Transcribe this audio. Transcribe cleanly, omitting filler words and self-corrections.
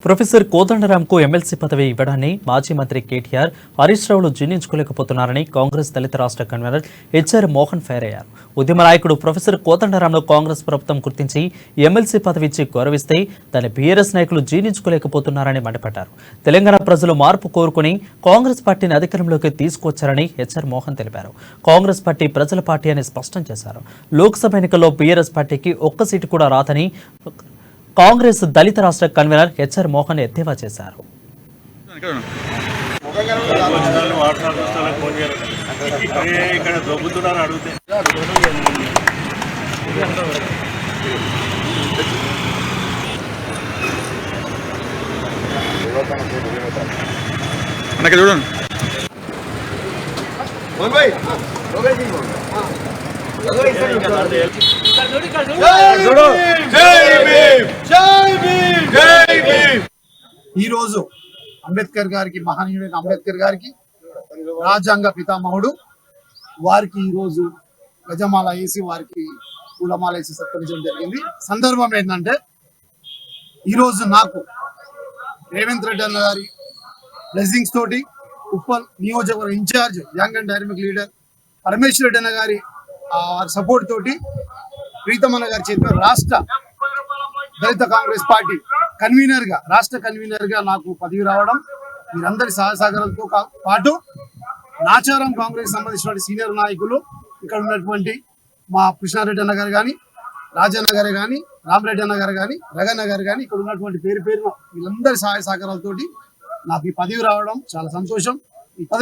Professor కోదండరాంకు MLC పదవి ఇవ్వడాన్ని మాజీ మంత్రి కేటీఆర్ హరీష్ రావులు జీర్ణించుకోలేకపోతున్నారని కాంగ్రెస్ దళిత రాష్ట్ర కన్వీనర్ హెచ్ఆర్ మోహన్ ఫైర్ అయ్యారు. ఉద్యమ నాయకుడు ప్రొఫెసర్ కోదండరాంను కాంగ్రెస్ ప్రభుత్వం గుర్తించి ఎమ్మెల్సీ పదవి ఇచ్చి గౌరవిస్తే దాన్ని బీఆర్ఎస్ నాయకులు జీర్ణించుకోలేకపోతున్నారని మండిపడ్డారు. తెలంగాణ ప్రజలు మార్పు కోరుకుని కాంగ్రెస్ పార్టీని అధికారంలోకి తీసుకొచ్చారని హెచ్ఆర్ మోహన్ తెలిపారు. కాంగ్రెస్ పార్టీ ప్రజల పార్టీ అని స్పష్టం చేశారు. లోక్సభ ఎన్నికల్లో బీఆర్ఎస్ పార్టీకి ఒక్క సీటు కూడా రాదని కాంగ్రెస్ దళిత రాష్ట్ర కన్వీనర్ హెచ్ఆర్ మోహన్ ఎద్దేవా చేశారు. ఈ రోజు అంబేద్కర్ గారికి, మహనీయుడైన అంబేద్కర్ గారికి, రాజ్యాంగ పితామహుడు వారికి ఈ రోజు గజమాల వేసి వారికి పూలమాల వేసి సత్కరించడం జరిగింది. సందర్భం ఏంటంటే ఈరోజు నాకు రేవంత్ రెడ్డి అన్న గారి బ్లెస్సింగ్స్ తోటి ఉప్పల్ నియోజకవర్గ incharge young and dynamic leader Parameshwar Reddy అన్న గారి సపోర్ట్ తోటి ప్రీతమన్న గారి చేతిలో రాష్ట్ర దళిత కాంగ్రెస్ పార్టీ రాష్ట్ర కన్వీనర్ గా నాకు పదవి రావడం, మీరందరి సహకారాలతో పాటు నాచారం కాంగ్రెస్ సంబంధించిన సీనియర్ నాయకులు ఇక్కడ ఉన్నటువంటి మా కృష్ణారెడ్డి అన్న గారు కానీ, రాజన్న గారు కానీ, రామరెడ్డి అన్న గారు కానీ, రగన్న గారు కానీ, ఇక్కడ ఉన్నటువంటి పేరు వీళ్ళందరి సహాయ సహకారాలతోటి నాకు ఈ పదవి రావడం చాలా సంతోషం. ఈ పదవి